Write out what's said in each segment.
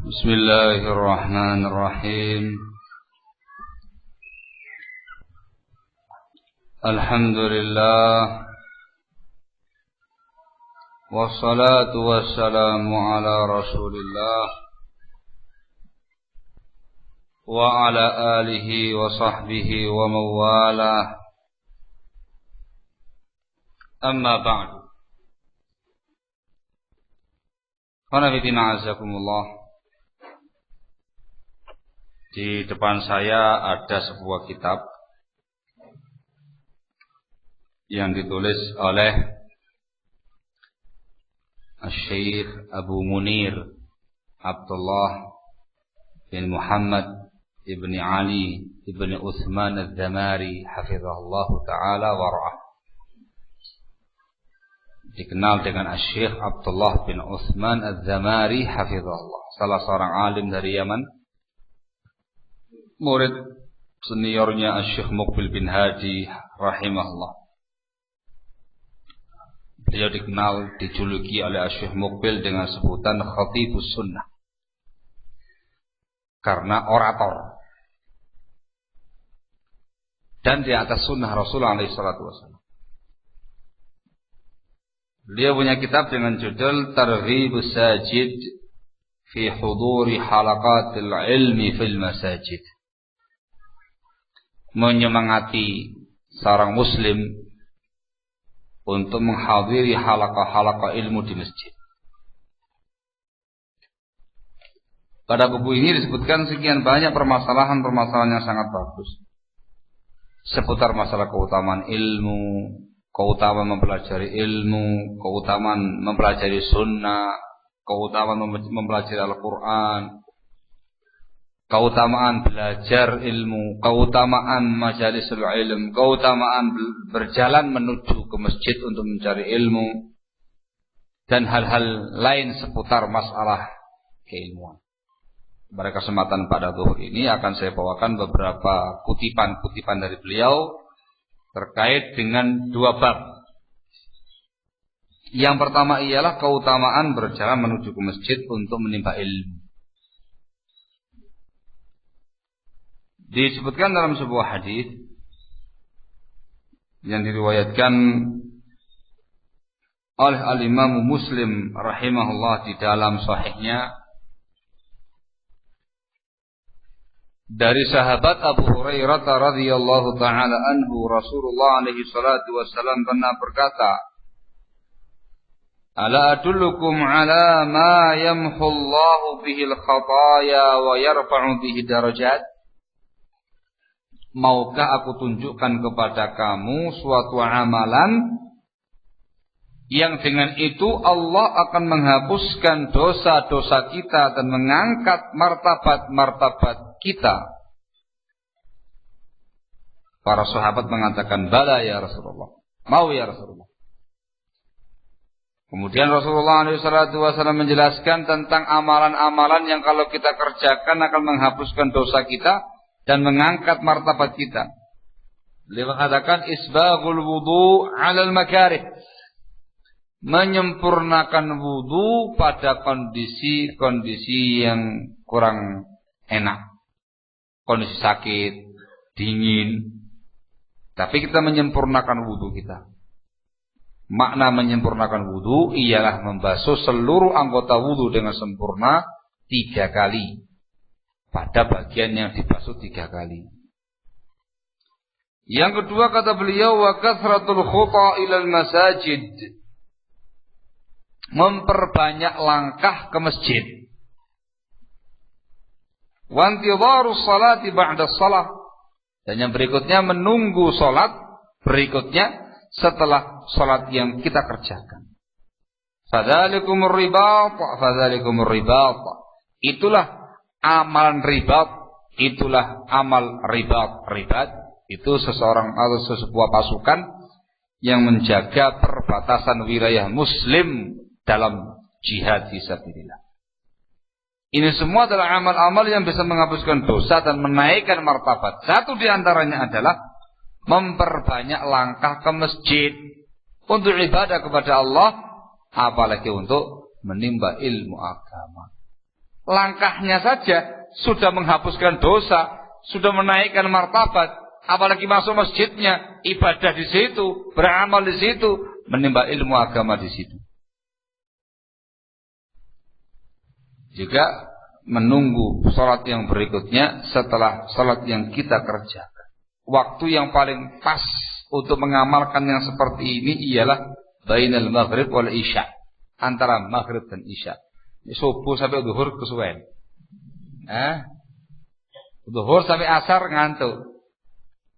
بسم الله الرحمن الرحيم الحمد لله والصلاة والسلام على رسول الله وعلى آله وصحبه ومن والاه أما بعد Qanabitina azakumullah. Di depan saya ada sebuah kitab yang ditulis oleh Syekh Abu Munir Abdullah bin Muhammad ibn Ali ibn Uthman al-Dhamari hafizahullah ta'ala wara'ah. Dikenal dengan Syekh Abdullah bin Uthman al-Dhamari hafizahullah, salah seorang alim dari Yaman, murid seniornya Syekh Muqbil bin Hadi rahimahullah. Beliau dikenal, dijuluki oleh Syekh Muqbil dengan sebutan Khatibus Sunnah karena orator dan di atas sunnah Rasulullah SAW. Beliau punya kitab dengan judul Targhibus Sajid fi Huduri Halaqatil Ilmi fil Masajid, menyemangati seorang muslim untuk menghadiri halaqah-halaqah ilmu di masjid. Pada buku ini disebutkan sekian banyak permasalahan-permasalahan yang sangat bagus seputar masalah keutamaan ilmu, keutamaan mempelajari ilmu, keutamaan mempelajari sunnah, keutamaan mempelajari Al-Quran, keutamaan belajar ilmu, keutamaan majalisul ilm, keutamaan berjalan menuju ke masjid untuk mencari ilmu, dan hal-hal lain seputar masalah keilmuan. Pada kesempatan pada zuhur ini akan saya bawakan beberapa kutipan-kutipan dari beliau terkait dengan dua bab. Yang pertama ialah keutamaan berjalan menuju ke masjid untuk menimba ilmu. Disebutkan dalam sebuah hadis yang diriwayatkan oleh al-Imam Muslim rahimahullah di dalam sahihnya dari sahabat Abu Hurairah radhiyallahu taala anhu, Rasulullah alaihi salatu wasallam pernah berkata, "Ala adullukum ala ma yamhu Allahu bihi al-khataaya wa yarfa'u bihi darajat?" Maukah aku tunjukkan kepada kamu suatu amalan yang dengan itu Allah akan menghapuskan dosa-dosa kita dan mengangkat martabat-martabat kita? Para sahabat mengatakan, "Bala ya Rasulullah." Mau ya Rasulullah. Kemudian Rasulullah SAW menjelaskan tentang amalan-amalan yang kalau kita kerjakan akan menghapuskan dosa kita dan mengangkat martabat kita. Beliau mengatakan, "Isbaghul wudu 'alal makarih." Menyempurnakan wudu pada kondisi-kondisi yang kurang enak, kondisi sakit, dingin, tapi kita menyempurnakan wudu kita. Makna menyempurnakan wudu ialah membasuh seluruh anggota wudu dengan sempurna 3 kali pada bagian yang dibasuh 3 kali. Yang kedua kata beliau, wa kathratul khuta ilal masajid, memperbanyak langkah ke masjid. Wa intidharus salati ba'da shalah, dan yang berikutnya menunggu salat berikutnya setelah salat yang kita kerjakan. Fadzalikumur ribat, fadzalikumur ribat. Itulah amalan ribat, itulah amal ribat. Ribat itu seseorang atau sebuah pasukan yang menjaga perbatasan wilayah muslim dalam jihad fisabilillah. Ini semua adalah amal-amal yang bisa menghapuskan dosa dan menaikkan martabat. Satu di antaranya adalah memperbanyak langkah ke masjid untuk ibadah kepada Allah, apalagi untuk menimba ilmu agama. langkahnya saja sudah menghapuskan dosa, sudah menaikkan martabat, apalagi masuk masjidnya, ibadah di situ, beramal di situ, menimba ilmu agama di situ. Juga menunggu salat yang berikutnya setelah salat yang kita kerjakan. Waktu yang paling pas untuk mengamalkan yang seperti ini ialah bainal maghrib wal isya, antara maghrib dan isya. Subuh sampai zuhur kesuwen. Zuhur sampai asar ngantuk.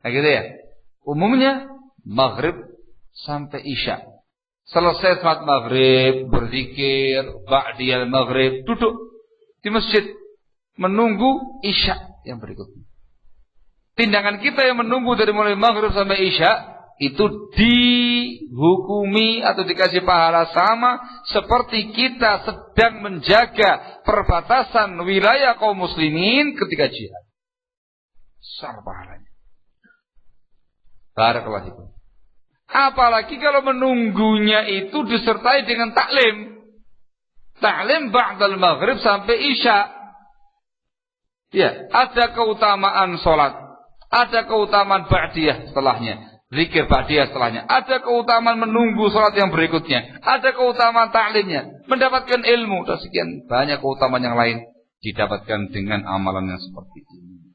Nah gitu ya. Umumnya maghrib sampai isya. Selesai salat maghrib, berzikir, ba'diyal maghrib, duduk di masjid menunggu isya yang berikutnya. Tindakan kita yang menunggu dari mulai maghrib sampai isya itu dihukumi atau dikasih pahala sama seperti kita sedang menjaga perbatasan wilayah kaum muslimin ketika jihad. Besar pahalanya. Barakallahu fikum. Apalagi kalau menunggunya itu disertai dengan taklim. Taklim ba'dal maghrib sampai isya. Ya, ada keutamaan salat, ada keutamaan ba'diyah setelahnya. Zikir ba'diyah setelahnya. Ada keutamaan menunggu salat yang berikutnya. Ada keutamaan taklimnya. Mendapatkan ilmu. Dan sekian banyak keutamaan yang lain. Didapatkan dengan amalan yang seperti ini.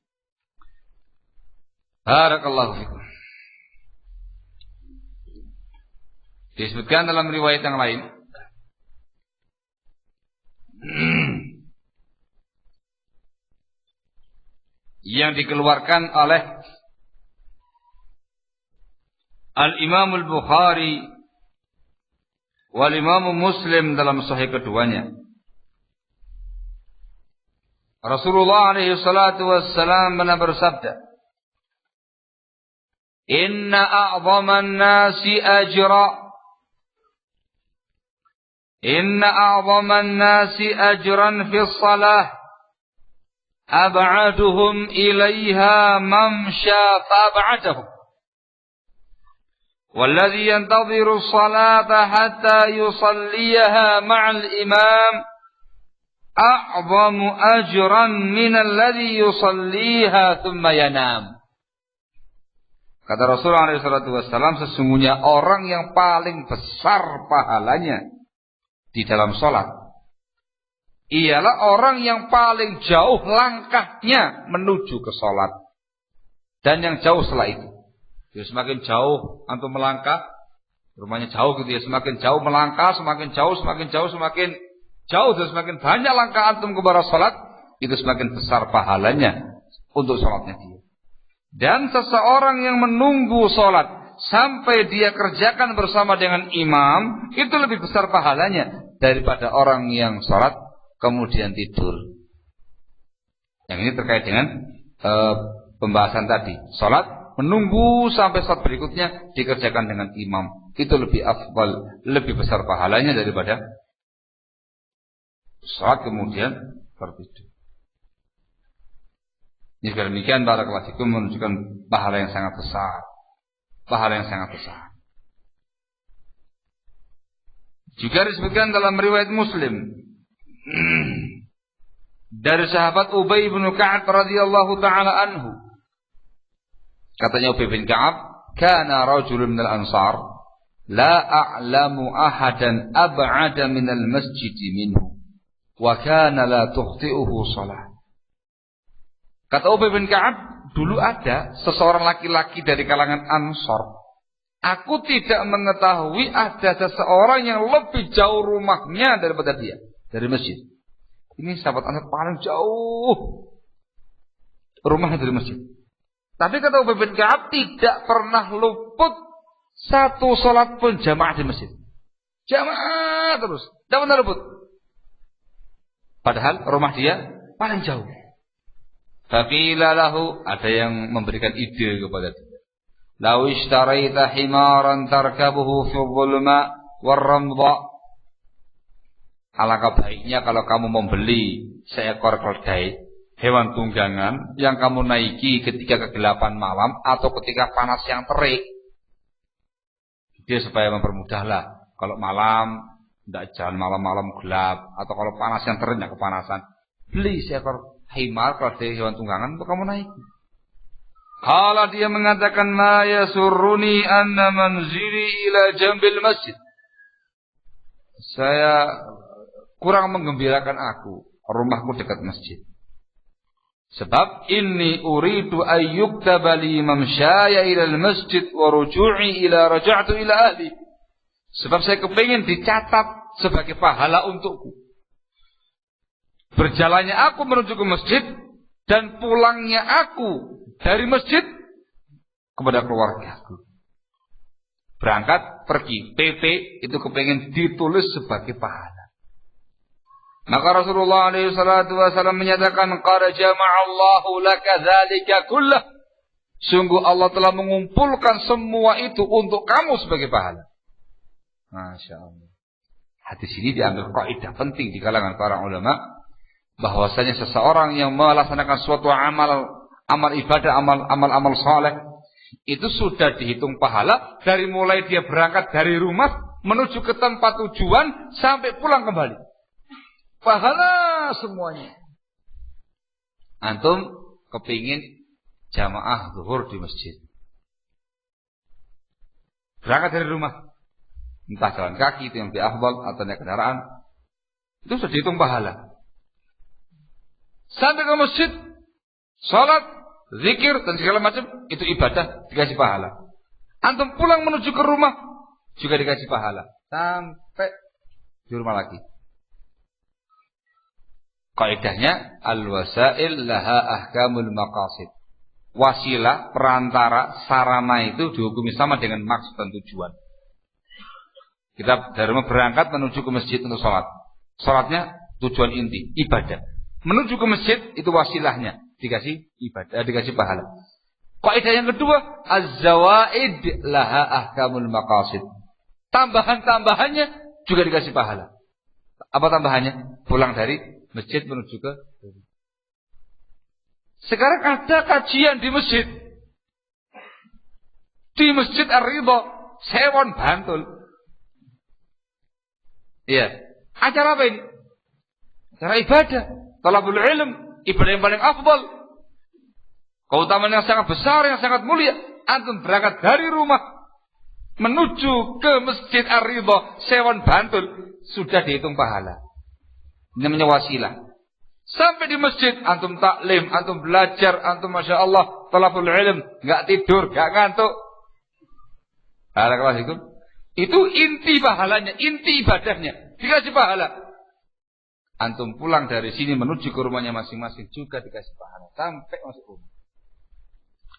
Barakallahu fikum. Disebutkan dalam riwayat yang lain. Yang dikeluarkan oleh Al-Imam Al-Bukhari wal Imam Muslim dalam sahih keduanya. Rasulullah alaihi salatu wassalam pernah bersabda, "Inna a'zaman nasi ajra Inna a'zaman nasi ajran fi shalah ab'aduhum ilaiha mamsha fa'ab'adahum والذي ينتظر الصلاة حتى يصليها مع الإمام أعظم أجرا من الذي يصليها ثم ينام." Kata Rasulullah SAW, sesungguhnya orang yang paling besar pahalanya di dalam sholat ialah orang yang paling jauh langkahnya menuju ke sholat dan yang jauh setelah itu. Jadi semakin jauh antum melangkah, rumahnya jauh gitu ya, semakin jauh melangkah, semakin jauh, semakin jauh, semakin jauh dan semakin banyak langkah antum kepada salat, itu semakin besar pahalanya untuk salatnya dia. Dan seseorang yang menunggu salat sampai dia kerjakan bersama dengan imam, itu lebih besar pahalanya daripada orang yang salat kemudian tidur. Yang ini terkait dengan pembahasan tadi, salat menunggu sampai saat berikutnya dikerjakan dengan imam. Itu lebih afdal, lebih besar pahalanya daripada salat kemudian tertidur. Ini demikian barakallahu fikum menunjukkan pahala yang sangat besar. Pahala yang sangat besar. Juga disebutkan dalam riwayat Muslim dari sahabat Ubay bin Ka'ab radhiyallahu taala anhu. Katanya Ubay bin Ka'ab, "Kana rajulun minal ansar la a'lamu ahadan ab'ada minal masjid minhu wa kana la tukhti'uhu shalah." Kata Ubay bin Ka'ab, dulu ada seseorang laki-laki dari kalangan Ansar. Aku tidak mengetahui ada seseorang yang lebih jauh rumahnya daripada dia dari masjid. Ini sahabat Ansar paling jauh rumahnya dari masjid. Tapi kata Ubay bin Ka'ab tidak pernah luput satu salat pun jamaah di masjid. Jamaah terus, tidak pernah luput. Padahal rumah dia paling jauh. Faqila lahu, ada yang memberikan ide kepada dia. Lau ishtaraita himaran tarkabuhu fi dhulma war-ramdha. Alangkah baiknya kalau kamu membeli seekor keledai, hewan tunggangan yang kamu naiki ketika kegelapan malam atau ketika panas yang terik. Dia supaya mempermudahlah. Kalau malam tidak jalan malam-malam gelap, atau kalau panas yang terik tidak kepanasan. beli seekor himar, keledai hewan tunggangan untuk kamu naiki. Kalau dia mengatakan ma yasurruni anna manzili ila jambil masjid. Saya kurang menggembirakan aku, rumahku dekat masjid. Sebab inni uridu ayyuktaba li mamsyaya ila al-masjid wa ruju'i ila raja'tu ila ahli. Sebab saya kepingin dicatat sebagai pahala untukku. Berjalannya aku menuju ke masjid dan pulangnya aku dari masjid kepada keluargaku. Berangkat, pergi, PP itu kepingin ditulis sebagai pahala. Maka Rasulullah SAW menyatakan, qad jama'allahu laka dzalika kullah. Sungguh Allah telah mengumpulkan semua itu untuk kamu sebagai pahala. Masya Allah. Hadis ini diambil kaidah penting di kalangan para ulama, bahwasanya seseorang yang melaksanakan suatu amal ibadah, amal saleh, itu sudah dihitung pahala dari mulai dia berangkat dari rumah menuju ke tempat tujuan sampai pulang kembali. Pahala semuanya. Antum kepingin jamaah zuhur di masjid. Berangkat dari rumah, entah jalan kaki itu yang lebih afdal atau naik kendaraan, itu sudah dihitung pahala. Sampai ke masjid, salat, zikir dan segala macam, itu ibadah, dikasih pahala. Antum pulang menuju ke rumah juga dikasih pahala sampai di rumah lagi. Kaidahnya al-wasail laha ahkamul maqasid. Wasilah, perantara, sarana itu dihukumi sama dengan maksud dan tujuan. Kita dari rumah berangkat menuju ke masjid untuk sholat. Sholatnya tujuan inti, ibadah. Menuju ke masjid itu wasilahnya, dikasih ibadah, dikasih pahala. Kaidah yang kedua, az-zawaid laha ahkamul maqasid. Tambahan-tambahannya juga dikasih pahala. Apa tambahannya? Pulang dari masjid menuju ke. Sekarang ada kajian di masjid. Di Masjid Ar-Ridha, Sewon Bantul. Iya. Acara apa ini? Acara ibadah, talabul ilm, ibadah yang paling afdal. Keutamaan yang sangat besar, yang sangat mulia. Antum berangkat dari rumah menuju ke Masjid Ar-Ridha, Sewon Bantul, sudah dihitung pahala. Ini namanya wasilah. Sampai di masjid, antum taklim, antum belajar, antum masya Allah, talabul ilm, nggak tidur, nggak ngantuk. Barakallahu. Itu inti pahalanya, inti ibadahnya, dikasih pahala. Antum pulang dari sini menuju ke rumahnya masing-masing juga dikasih pahala sampai masuk rumah.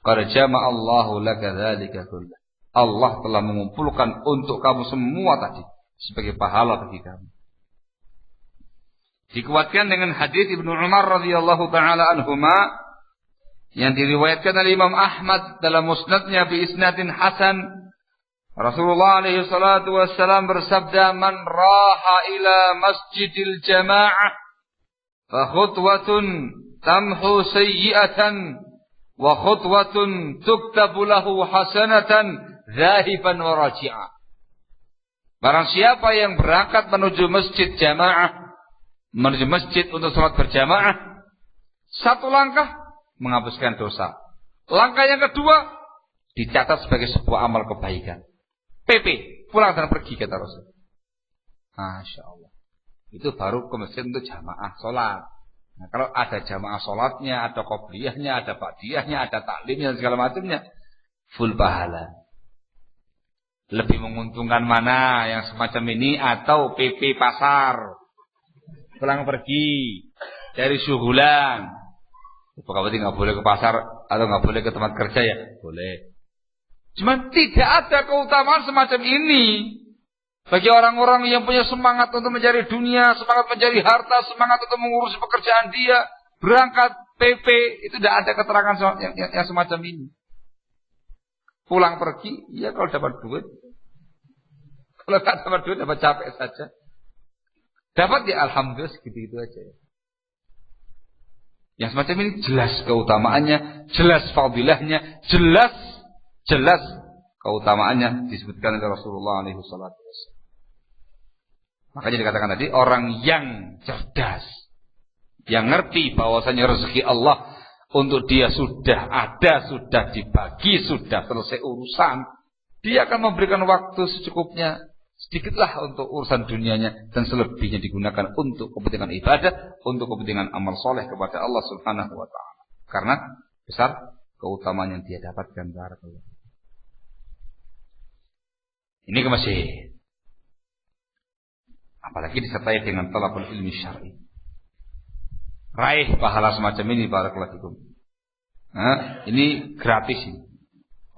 Qad jama'allahu laka dzalika kullah. Allah telah mengumpulkan untuk kamu semua tadi sebagai pahala bagi kamu. Dikuatkan dengan hadis Ibnu Umar radhiyallahu taala anhuma yang diriwayatkan oleh Imam Ahmad dalam musnadnya bi isnadin hasan. Rasulullah alaihi salatu wassalam bersabda, "Man raha ila masjidil jamaah fa khutwatun tamhu sayyi'atan wa khutwatun tuktabu lahu hasanatan zahiban wa raji'a." Barang siapa yang berangkat menuju masjid jamaah, menuju masjid untuk sholat berjamaah, satu langkah menghapuskan dosa. Langkah yang kedua dicatat sebagai sebuah amal kebaikan. PP, pulang dan pergi, kata Rasul. Masya Allah. Itu baru ke masjid untuk jamaah sholat. Nah, kalau ada jamaah sholatnya, ada qobliyahnya, ada ba'diyahnya, ada taklimnya, segala macamnya, full pahala. Lebih menguntungkan mana yang semacam ini atau PP pasar? Pulang pergi dari syugulan. Apakah berarti nggak boleh ke pasar atau nggak boleh ke tempat kerja ya? Boleh. Cuma tidak ada keutamaan semacam ini bagi orang-orang yang punya semangat untuk mencari dunia, semangat mencari harta, semangat untuk mengurus pekerjaan dia, berangkat PP, itu tidak ada keterangan yang semacam ini. Pulang pergi, ya kalau dapat duit. Kalau tidak dapat duit, dapat capek saja. Dapat ya alhamdulillah segitu-gitu aja. Yang semacam ini jelas keutamaannya, jelas fadilahnya, jelas keutamaannya disebutkan oleh Rasulullah alaihi wasallam. Makanya dikatakan tadi orang yang cerdas, yang ngerti bahwasanya rezeki Allah untuk dia sudah ada, sudah dibagi, sudah selesai urusan, dia akan memberikan waktu secukupnya, sedikitlah untuk urusan dunianya, dan selebihnya digunakan untuk kepentingan ibadah, untuk kepentingan amal soleh kepada Allah Subhanahu wa ta'ala. Karena besar keutamaan yang dia dapatkan. Barakallahu. Ini masih, apalagi disertai dengan talabul ilmi syar'i. Raih pahala semacam ini, barakallahu fikum. Nah, ini gratis ini.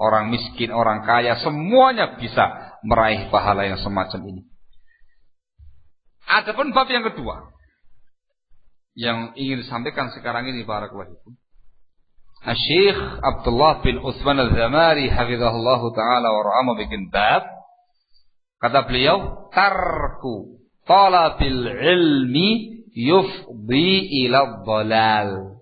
Orang miskin, orang kaya, semuanya bisa meraih pahala yang semacam ini. Adapun bab yang kedua yang ingin disampaikan sekarang ini, barakallahu fikum. Syekh Abdullah bin Utsman Al-Zamari hafizahullah taala wa ra'ama bikin bab. Kata beliau, tarku talabil ilmi yufdi ila dhalal.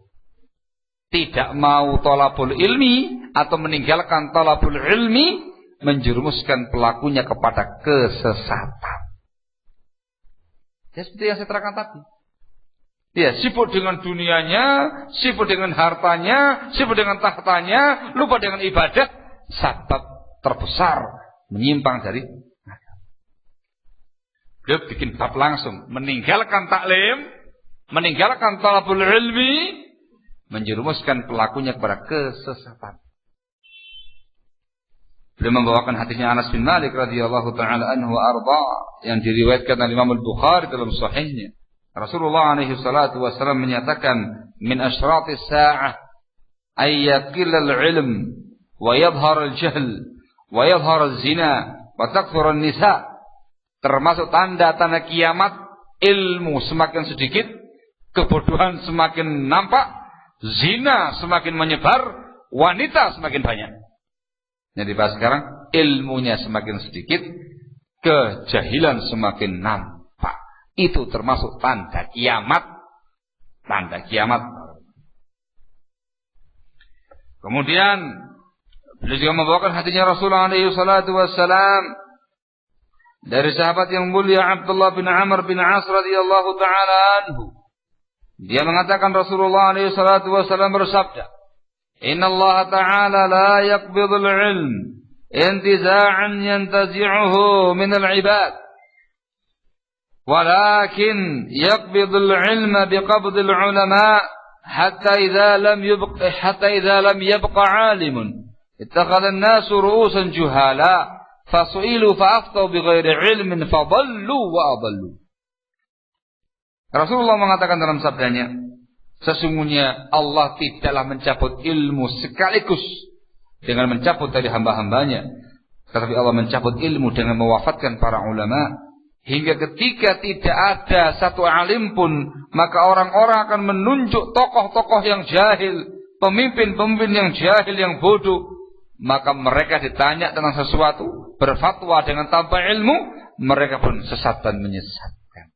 Tidak mau talabul ilmi atau meninggalkan talabul ilmi menjerumuskan pelakunya kepada kesesatan. Ya seperti yang saya terangkan tadi. Ya, sibuk dengan dunianya, sibuk dengan hartanya, sibuk dengan tahtanya, lupa dengan ibadah, sebab terbesar menyimpang dari agama. Dia bikin bab langsung, meninggalkan taklim, meninggalkan talabul ilmi, menjerumuskan pelakunya kepada kesesatan. Beliau membawakan hadisnya Anas bin Malik radhiyallahu taala anhu wa arda yang diriwayatkan oleh Imam Al-Bukhari dalam sahihnya. Rasulullah alaihi salatu wasallam menyatakan, min asyratis sa'ah ay yaqilla al-ilm wa yadhhar al-jahl wa yadhhar az-zina wa takthur an-nisa. Termasuk tanda-tanda kiamat, ilmu semakin sedikit, kebodohan semakin nampak, zina semakin menyebar, wanita semakin banyak. Yang dibahas sekarang, ilmunya semakin sedikit, kejahilan semakin nampak. Itu termasuk tanda kiamat. Tanda kiamat. Kemudian beliau juga membawakan hadisnya Rasulullah SAW dari sahabat yang mulia Abdullah bin Amr bin As radhiyallahu taala anhu. Dia mengatakan Rasulullah SAW bersabda, Inna Allah Ta'ala la yaqbidul ilm intiza'an yantazi'uhu minal ibad, walakin yaqbidul ilma biqabdil ulama hatta idza lam yabqa 'alimun ittakhadha an-nasu ru'usan juhala fasu'ilu fa'aftau bighairi ilmin fadallu wa adallu. Rasulullah mengatakan dalam sabdanya, sesungguhnya Allah tidaklah mencabut ilmu sekaligus dengan mencabut dari hamba-hambanya, tetapi Allah mencabut ilmu dengan mewafatkan para ulama, hingga ketika tidak ada satu alim pun, maka orang-orang akan menunjuk tokoh-tokoh yang jahil, pemimpin-pemimpin yang jahil, yang bodoh. Maka mereka ditanya tentang sesuatu, berfatwa dengan tanpa ilmu, mereka pun sesat dan menyesatkan.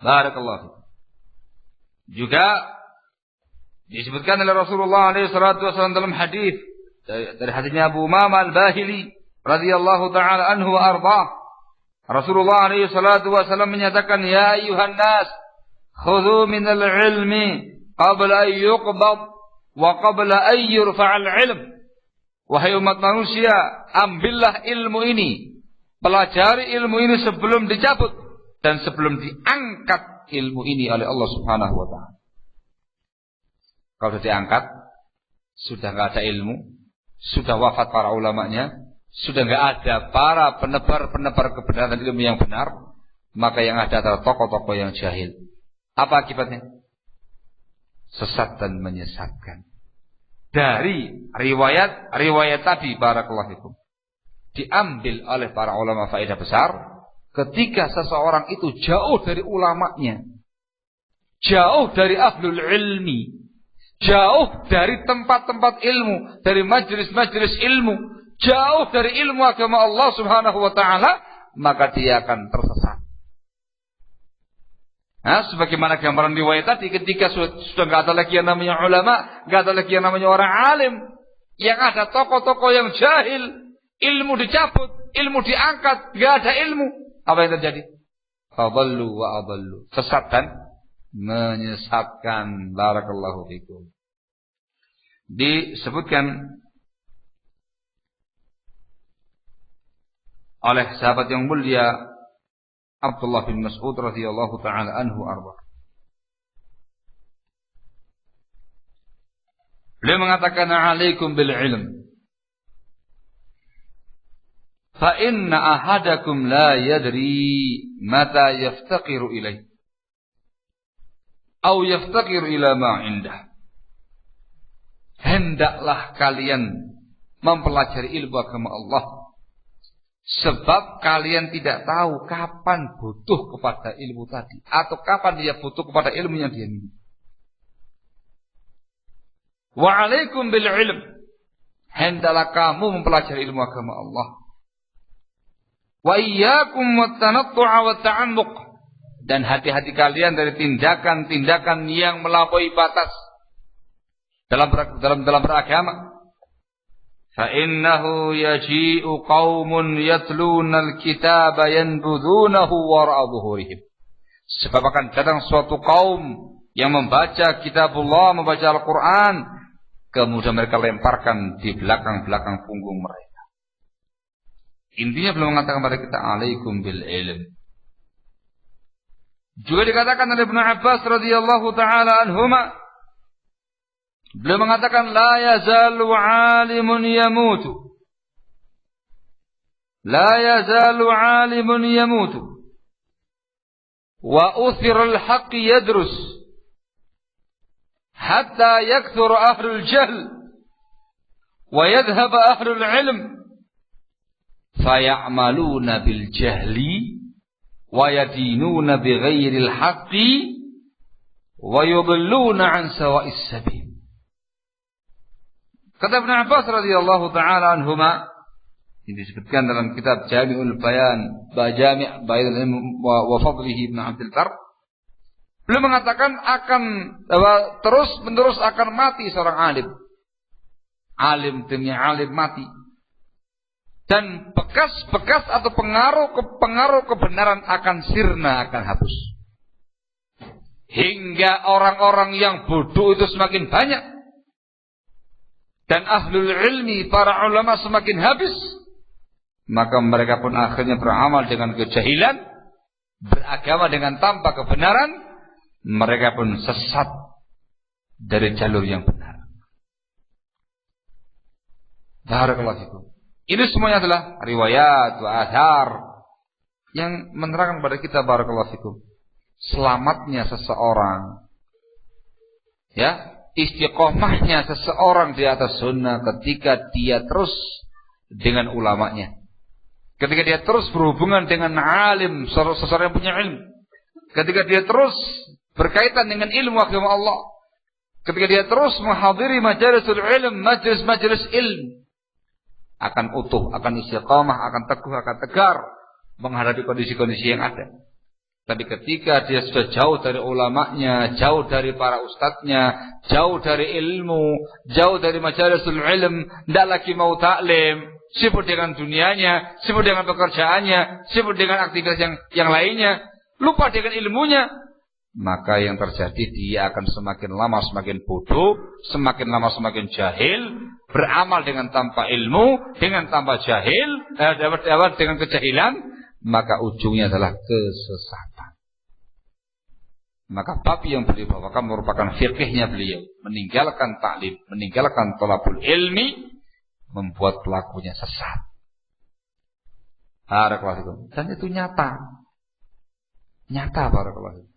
Barakallahu. Juga disebutkan oleh Rasulullah SAW dalam hadis dari hadisnya Abu Umamah Al-Bahili radhiyallahu taala anhu wa arda. Rasulullah SAW menyatakan, ya ayuhan nas, khudhu min al-ilmi qabla an yuqbad wa qabla an yurfa'al ilm. Wahai umat manusia, ambillah ilmu ini, pelajari ilmu ini sebelum dicabut dan sebelum diangkat ilmu ini oleh Allah Subhanahu wa taala. Kalau sudah diangkat, sudah enggak ada ilmu, sudah wafat para ulamanya, sudah enggak ada para penebar kebenaran ilmu yang benar, maka yang ada adalah tokoh-tokoh yang jahil. Apa akibatnya? Sesat dan menyesatkan. Dari riwayat tadi, barakallahu fikum, diambil oleh para ulama faedah besar. Ketika seseorang itu jauh dari ulamanya, jauh dari ahlul ilmi, jauh dari tempat-tempat ilmu, dari majelis-majelis ilmu, jauh dari ilmu agama Allah Subhanahu wa taala, maka dia akan tersesat. Nah, sebagaimana gambaran riwayat tadi, ketika sudah enggak ada lagi yang namanya ulama, enggak ada lagi yang namanya orang alim, yang ada tokoh-tokoh yang jahil, ilmu dicabut, ilmu diangkat, enggak ada ilmu. Apa yang terjadi? Fadallu wa adallu. Sesat dan menyesatkan. Barakallahu fikum. Disebutkan oleh sahabat yang mulia Abdullah bin Mas'ud radhiyallahu taala anhu arba. Beliau mengatakan, "Alaikum bil ilm. Fa inna ahadakum la yadri mata yaftaqiru ilaih atau yaftaqiru ila ma indah." Hendaklah kalian mempelajari ilmu agama Allah, sebab kalian tidak tahu kapan butuh kepada ilmu tadi atau kapan dia butuh kepada ilmu yang dia miliki. Wa alaikum bil ilm. Hendaklah kamu mempelajari ilmu agama Allah. Wa iyyakum wat-tanattu'a wat-ta'ammuq. Dan hati-hati kalian dari tindakan-tindakan yang melampaui batas dalam beragama. Fa innahu yaji'u qaumun yatluna al-kitaba yanbudhunahu wara'a dhuhurihim. Sebab akan datang suatu kaum yang membaca kitabullah, membaca Al-Quran, kemudian mereka lemparkan di belakang-belakang punggung mereka. Intinya belum mengatakan kepada kita alaikum bil ilm. Juga dikatakan oleh Ibnu Abbas radhiyallahu taala anhuma, beliau mengatakan la yazalu alimun yamutu. La yazalu alimun yamutu. Wa uthira al-haqq yadrus hatta yakthura ahlul jahl wa yadhhab ahlul ilm faya'maluna bil jahli wa yadinuna bighairil haqqi wa yudilluna an sawa'is sabil. Kata Ibnu Abbas radhiyallahu taala anhuma, ini disebutkan dalam kitab Jami'ul Bayan Bajami' Bayan wa Fadlihi Ibnu Abdul Barr. Beliau mengatakan terus menerus akan mati seorang alim. Alim demi alim mati. Dan bekas-bekas atau pengaruh kebenaran akan sirna, akan hapus. Hingga orang-orang yang bodoh itu semakin banyak. Dan ahlul ilmi, para ulama semakin habis. Maka mereka pun akhirnya beramal dengan kejahilan, beragama dengan tanpa kebenaran. Mereka pun sesat dari jalur yang benar. Barakallahu fikum. Ini semuanya adalah riwayat wa athar yang menerangkan kepada kita, barakallahu fikum, selamatnya seseorang, ya, istiqomahnya seseorang di atas sunnah ketika dia terus dengan ulamanya. Ketika dia terus berhubungan dengan alim, seseorang yang punya ilmu. Ketika dia terus berkaitan dengan ilmu agama Allah. Ketika dia terus menghadiri majalisul ilm, majelis-majelis ilmu, akan utuh, akan istiqamah, akan teguh, akan tegar menghadapi kondisi-kondisi yang ada. Tapi ketika dia sudah jauh dari ulamanya, jauh dari para ustadznya, jauh dari ilmu, jauh dari majalisul ilm, tidak lagi mau taklim, sibuk dengan dunianya, sibuk dengan pekerjaannya, sibuk dengan aktivitas yang lainnya, lupa dengan ilmunya, maka yang terjadi dia akan semakin lama semakin bodoh, semakin lama semakin jahil, beramal dengan tanpa ilmu, dengan tanpa jahil, dengan kejahilan, maka ujungnya adalah kesesatan. Maka bab yang beliau bawakan merupakan fikihnya beliau, meninggalkan taklim, meninggalkan thalabul ilmi, membuat pelakunya sesat. Barakallahu. Dan itu nyata barakallahu.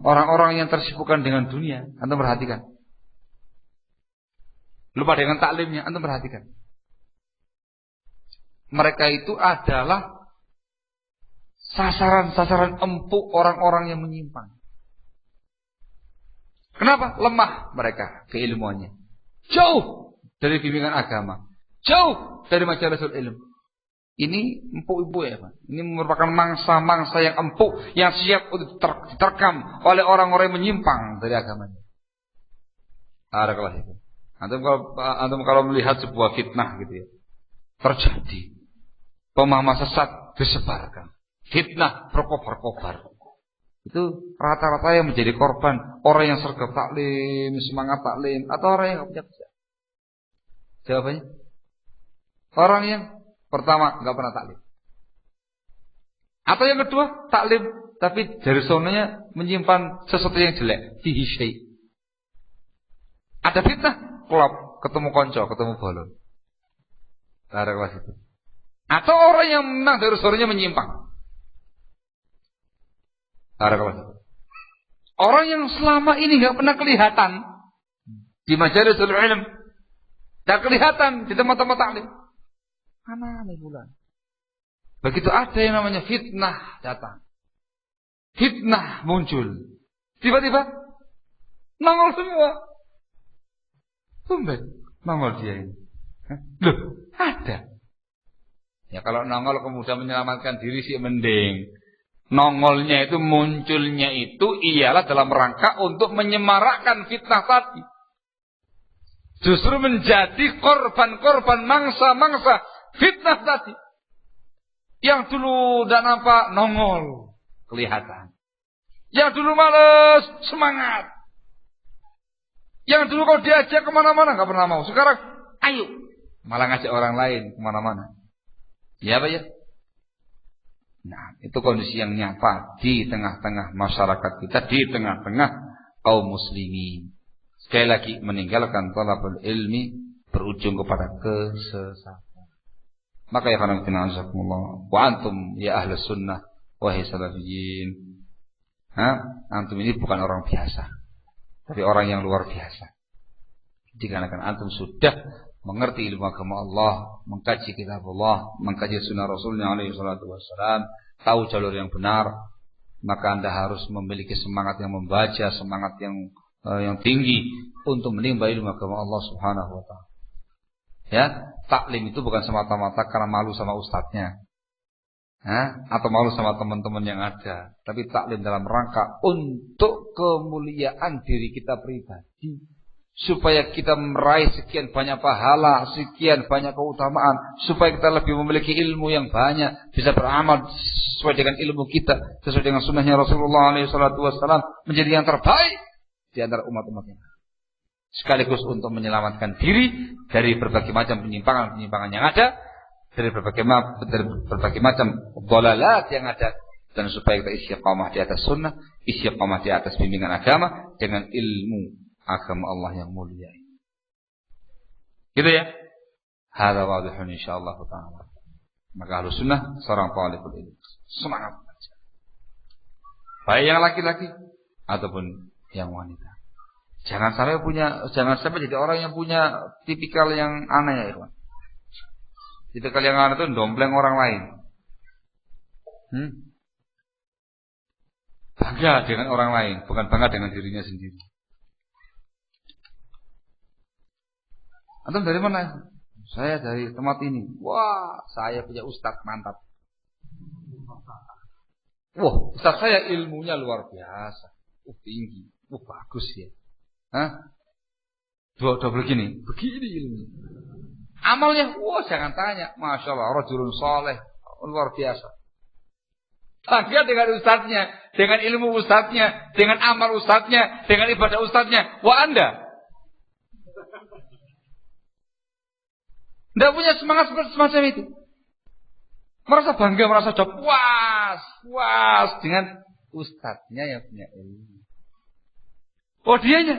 Orang-orang yang tersibukkan dengan dunia, antum perhatikan. Lupa dengan taklimnya, antum perhatikan. Mereka itu adalah sasaran-sasaran empuk orang-orang yang menyimpang. Kenapa? Lemah mereka keilmuannya. Jauh dari bimbingan agama. Jauh dari majalisul ilmu. Ini empuk ibu ya Pak. Ini merupakan mangsa-mangsa yang empuk, yang siap untuk diterkam oleh orang-orang yang menyimpang dari agamanya. Barakallahu. Antum kalau melihat sebuah fitnah gitu ya, terjadi, pemahaman sesat disebarkan, fitnah berkobar-kobar, Itu rata-rata yang menjadi korban orang yang sergap taklim, semangat taklim, atau orang yang nggak punya kerja. Jawabannya, orang yang pertama nggak pernah taklim, atau yang kedua taklim tapi dari sononya menyimpan sesuatu yang jelek, fihi syai'. Ada fitnah, klop, ketemu konco, ketemu bolon. Ada kelas itu. Atau orang yang memang dari sononya menyimpang. Orang yang selama ini nggak pernah kelihatan di majalisul ilm, nggak kelihatan di tempat-tempat taklim, mana nih bulan? Begitu ada yang namanya fitnah datang, fitnah muncul, tiba-tiba nongol semua, tumben nongol dia ini. Loh, ada. Ya kalau nongol kemudian menyelamatkan diri sih mending. Nongolnya itu, munculnya itu ialah dalam rangka untuk menyemarakkan fitnah tadi. Justru menjadi korban-korban mangsa-mangsa fitnah tadi. Yang dulu tidak nampak, nongol, kelihatan. Yang dulu males, semangat. Yang dulu kalau diajak kemana-mana nggak pernah mau. Sekarang, ayo, malah ngajak orang lain kemana-mana. Ya Pak ya? Nah, itu kondisi yang nyata di tengah-tengah masyarakat kita, di tengah-tengah kaum muslimin. Sekali lagi, meninggalkan talabul ilmi berujung kepada kesesatan. Maka ya khana azakumullah, wa antum ya ahli sunnah, wahai salafiyin. Antum ini bukan orang biasa, tapi orang yang luar biasa. Dikarenakan antum sudah mengerti ilmu agama Allah, mengkaji kitab Allah, mengkaji sunnah Rasulnya alaihi salatu wassalam, tahu jalur yang benar, maka Anda harus memiliki semangat yang membaca, semangat yang tinggi untuk menimba ilmu agama Allah Subhanahu wa taala. Ya, taklim itu bukan semata-mata karena malu sama ustadznya, atau malu sama teman-teman yang ada, tapi taklim dalam rangka untuk kemuliaan diri kita pribadi. Supaya kita meraih sekian banyak pahala, sekian banyak keutamaan, supaya kita lebih memiliki ilmu yang banyak, bisa beramal sesuai dengan ilmu kita, sesuai dengan sunnahnya Rasulullah SAW, menjadi yang terbaik di antara umat-umatnya. Sekaligus untuk menyelamatkan diri dari berbagai macam penyimpangan-penyimpangan yang ada, dari berbagai macam dhalalat yang ada, dan supaya kita istiqamah di atas sunnah, istiqamah di atas bimbingan agama dengan ilmu agama Allah yang mulia. Gitu ya. Hadza wadihun insyaallah taala. Maka Ahlus Sunnah seorang talibul ilmi. Semangat. Baik yang laki-laki ataupun yang wanita. Jangan sampai jadi orang yang punya tipikal yang aneh ya, ikhwan. Tipikal yang aneh itu dompleng orang lain. Bangga dengan orang lain, bukan bangga dengan dirinya sendiri. Antum dari mana? Saya dari tempat ini. Wah, saya punya ustaz mantap. Wah, ustaz saya ilmunya luar biasa. Tinggi. Bagus ya. Dua begini ilmunya. Amalnya, jangan tanya. Masya Allah, rajulun saleh, luar biasa. Bangga dengan ustaznya, dengan ilmu ustaznya, dengan amal ustaznya, dengan ibadah ustaznya. Wah, Anda tidak punya semangat semacam itu. Merasa bangga, merasa puas dengan ustadznya yang punya ilmu. Oh, dianya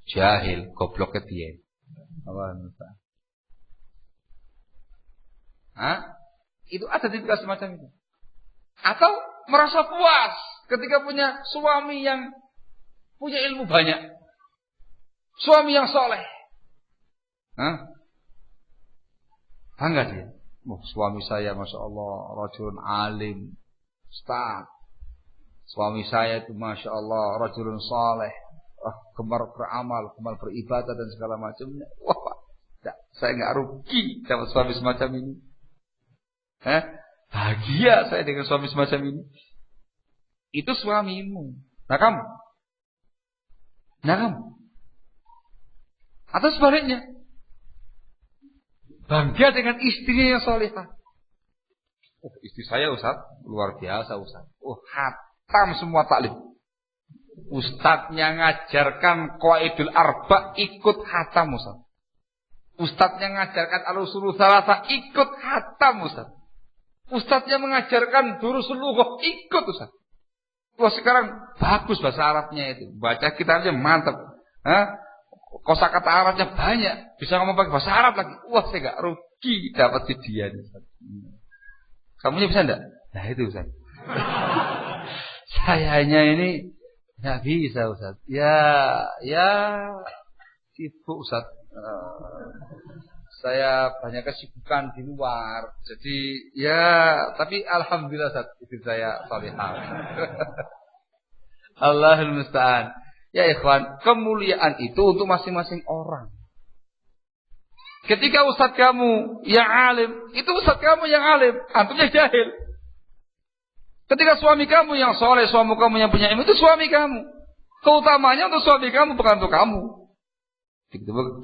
jahil, goblok dia. Itu ada tipikal semacam itu. Atau merasa puas ketika punya suami yang punya ilmu banyak, suami yang soleh. Bangga dia. Suami saya Masya Allah rajulun alim, ustaz. Suami saya itu Masya Allah rajulun saleh, gemar beramal, gemar beribadah dan segala macamnya. Wah, saya nggak rugi dapat suami semacam ini. Bahagia saya dengan suami semacam ini. Itu suamimu. Nah kamu. Atau sebaliknya, bangga dengan istrinya yang salehah. Istri saya Ustaz, luar biasa Ustaz. khatam semua taklim. Ustadznya ngajarkan qawaidul arba ikut khatam Ustaz. Ustadznya ngajarkan al-usulul tsalatsa ikut khatam Ustaz. Ustadznya mengajarkan durusul lughah ikut Ustaz. Wah sekarang bagus bahasa Arabnya itu. Baca kitabnya mantap. Kosakata Arabnya banyak. Bisa ngomong pakai bahasa Arab lagi. Wah saya gak rugi dapat dia. Kamunya bisa enggak? Nah itu Ustaz. Sayanya ini gak bisa Ustaz. Ya sibuk Ustaz. Saya banyak kesibukan di luar. Jadi ya tapi alhamdulillah Ustaz hidup saya salihah. Allahul musta'an. Ya ikhwan, kemuliaan itu untuk masing-masing orang. Ketika ustaz kamu yang alim, itu ustaz kamu yang alim, antumnya jahil. Ketika suami kamu yang soleh, suami kamu yang punya ilmu, itu suami kamu. Keutamanya untuk suami kamu, bukan untuk kamu.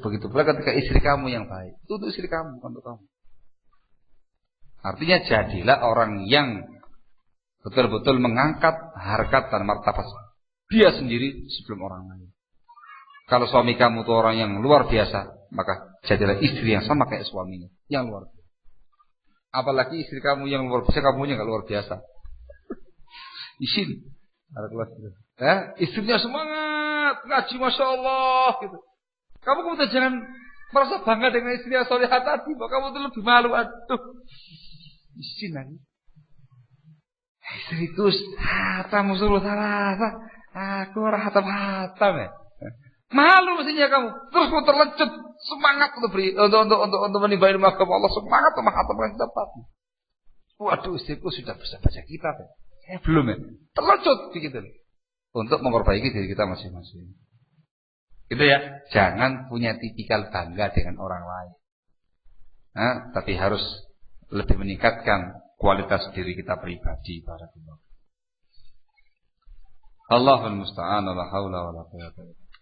Begitu pula ketika istri kamu yang baik, itu untuk istri kamu, bukan untuk kamu. Artinya jadilah orang yang betul-betul mengangkat harkat dan martabat dia sendiri sebelum orang lain. Kalau suami kamu itu orang yang luar biasa, maka jadilah istri yang sama kayak suaminya, yang luar biasa. Apalagi istri kamu yang luar biasa, kamunya nggak luar biasa. Isin, ada kelas gitu. Istrinya semangat, ngaji masya Allah gitu. Kamu kemudian jangan merasa bangga dengan istri yang solehah tadi, bahwa kamu itu lebih malu. Aduh, isin lagi. Istriku hatam usul tsalatsa. Aku orang hatam ya. Malu mestinya kamu. Terus terlencut semangat untuk menimba ilmu agama Allah, semangat untuk hatam yang dapat. Waduh, istriku sudah bisa baca kitab ya. Saya belum ya. Terlencut begitu. Untuk memperbaiki diri kita masing-masing. Gitu ya. Jangan punya tipikal bangga dengan orang lain. Tapi harus lebih meningkatkan kualitas diri kita pribadi. Barakallahu. Allahul musta'an, la haula wala quwwata illa billah.